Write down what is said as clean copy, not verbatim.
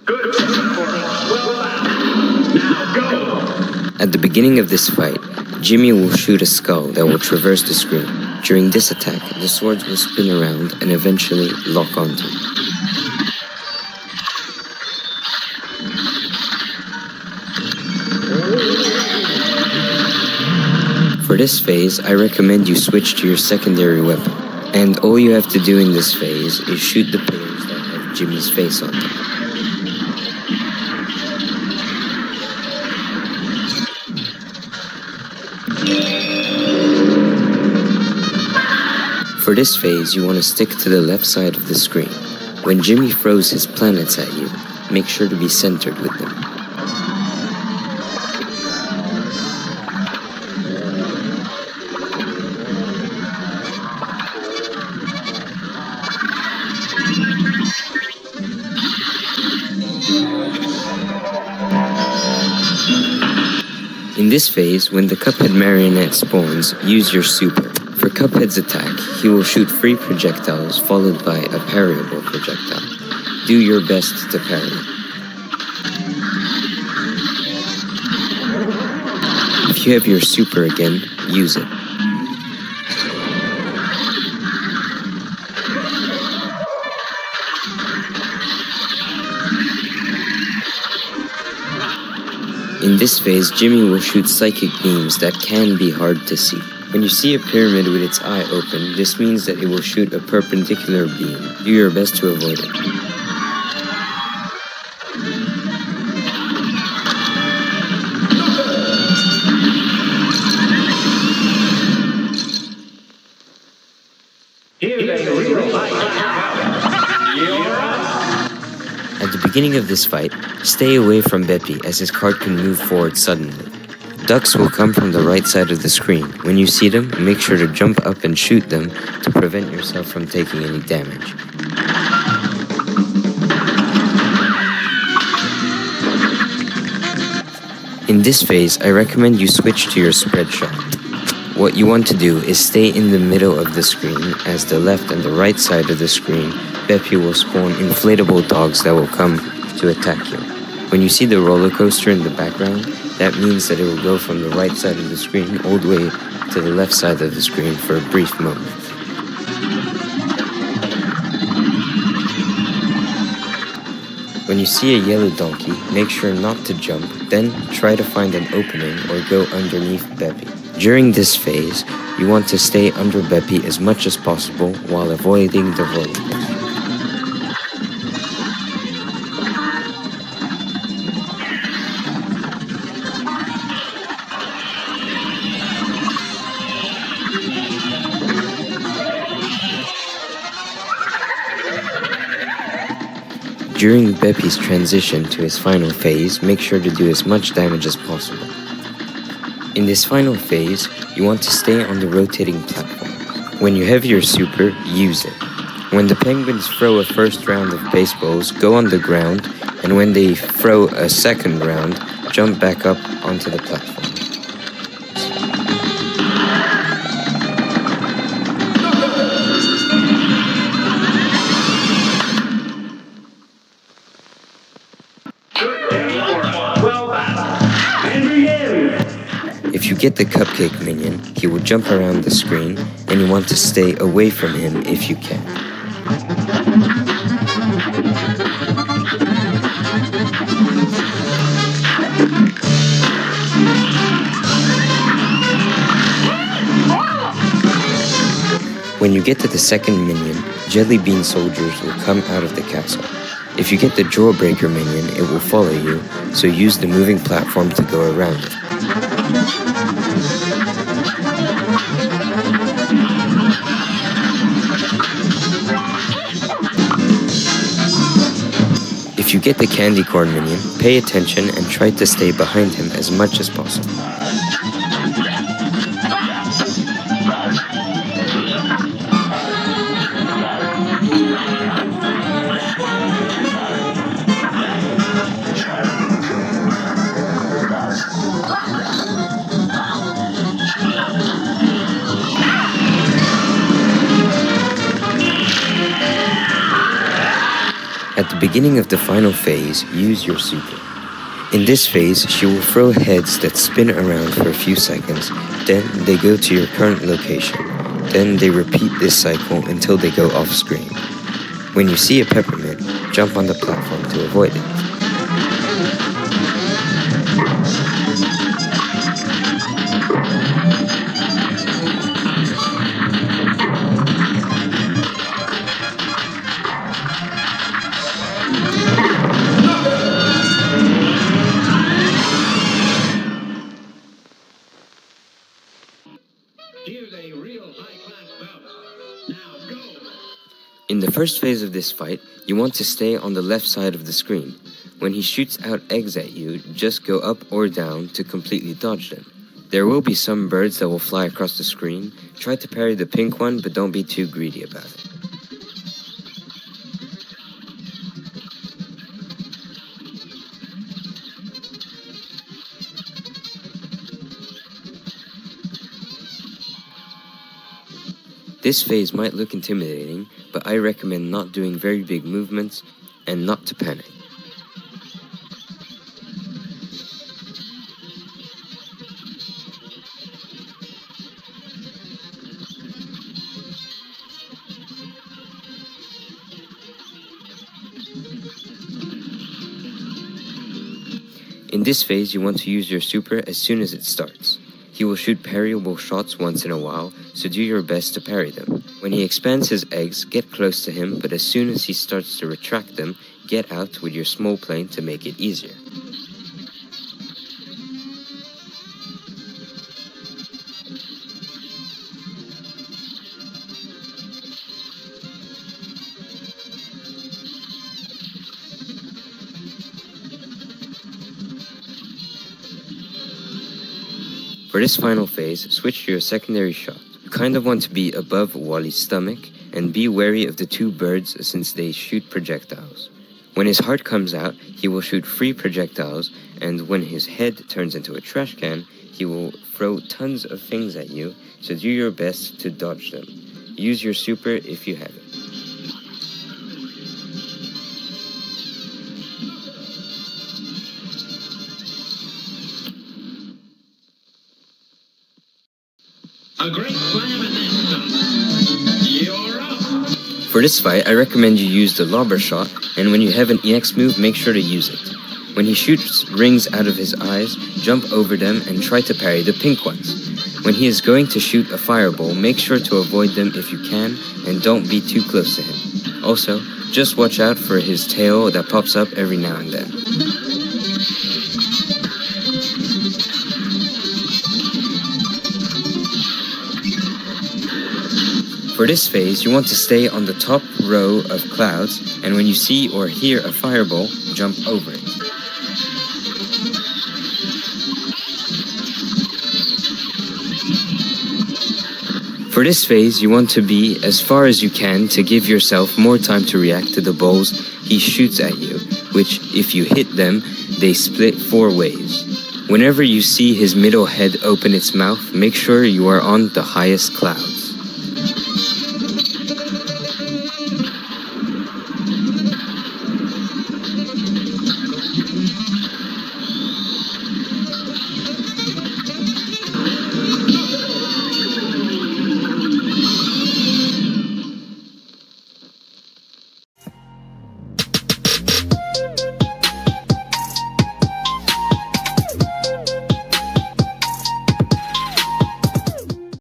Good performance. Well done. Now go. At the beginning of this fight, Djimy will shoot a skull that will traverse the screen. During this attack, the swords will spin around and eventually lock onto it. For this phase, I recommend you switch to your secondary weapon, and all you have to do in this phase is shoot the pillars that have Djimy's face on them. For this phase, you want to stick to the left side of the screen. When Djimy throws his planets at you, make sure to be centered with them. In this phase, when the Cuphead marionette spawns, use your super. For Cuphead's attack, he will shoot 3 projectiles followed by a parryable projectile. Do your best to parry. If you have your super again, use it. In this phase, Djimy will shoot psychic beams that can be hard to see. When you see a pyramid with its eye open, this means that it will shoot a perpendicular beam. Do your best to avoid it. At the beginning of this fight, stay away from Beppi as his card can move forward suddenly. Ducks will come from the right side of the screen. When you see them, make sure to jump up and shoot them to prevent yourself from taking any damage. In this phase, I recommend you switch to your spread shot. What you want to do is stay in the middle of the screen, as the left and the right side of the screen, Beppi will spawn inflatable dogs that will come to attack you. When you see the roller coaster in the background, that means that it will go from the right side of the screen all the way to the left side of the screen for a brief moment. When you see a yellow donkey, make sure not to jump, then try to find an opening or go underneath Beppi. During this phase, you want to stay under Beppi as much as possible while avoiding the roller coaster. During Beppi's transition to his final phase, make sure to do as much damage as possible. In this final phase, you want to stay on the rotating platform. When you have your super, use it. When the penguins throw a first round of baseballs, go on the ground, and when they throw a second round, jump back up onto the platform. If you get the cupcake minion, he will jump around the screen, and you want to stay away from him if you can. When you get to the second minion, jelly bean soldiers will come out of the castle. If you get the jawbreaker minion, it will follow you, so use the moving platform to go around it. If you get the candy corn minion, pay attention and try to stay behind him as much as possible. At the beginning of the final phase, use your super. In this phase, she will throw heads that spin around for a few seconds, then they go to your current location. Then they repeat this cycle until they go off screen. When you see a peppermint, jump on the platform to avoid it. Here's a real high-class bout. Now go! In the first phase of this fight, you want to stay on the left side of the screen. When he shoots out eggs at you, just go up or down to completely dodge them. There will be some birds that will fly across the screen. Try to parry the pink one, but don't be too greedy about it. This phase might look intimidating, but I recommend not doing very big movements and not to panic. In this phase, you want to use your super as soon as it starts. He will shoot parryable shots once in a while, so do your best to parry them. When he expands his eggs, get close to him, but as soon as he starts to retract them, get out with your small plane to make it easier. For this final phase, switch to your secondary shot. You kind of want to be above Wally's stomach, and be wary of the two birds since they shoot projectiles. When his heart comes out, he will shoot 3 projectiles, and when his head turns into a trash can, he will throw tons of things at you, so do your best to dodge them. Use your super if you have it. A great slam and then some. You're up! For this fight, I recommend you use the lobber shot, and when you have an EX move, make sure to use it. When he shoots rings out of his eyes, jump over them and try to parry the pink ones. When he is going to shoot a fireball, make sure to avoid them if you can, and don't be too close to him. Also, just watch out for his tail that pops up every now and then. For this phase, you want to stay on the top row of clouds, and when you see or hear a fireball, jump over it. For this phase, you want to be as far as you can to give yourself more time to react to the balls he shoots at you, which, if you hit them, they split 4 ways. Whenever you see his middle head open its mouth, make sure you are on the highest clouds.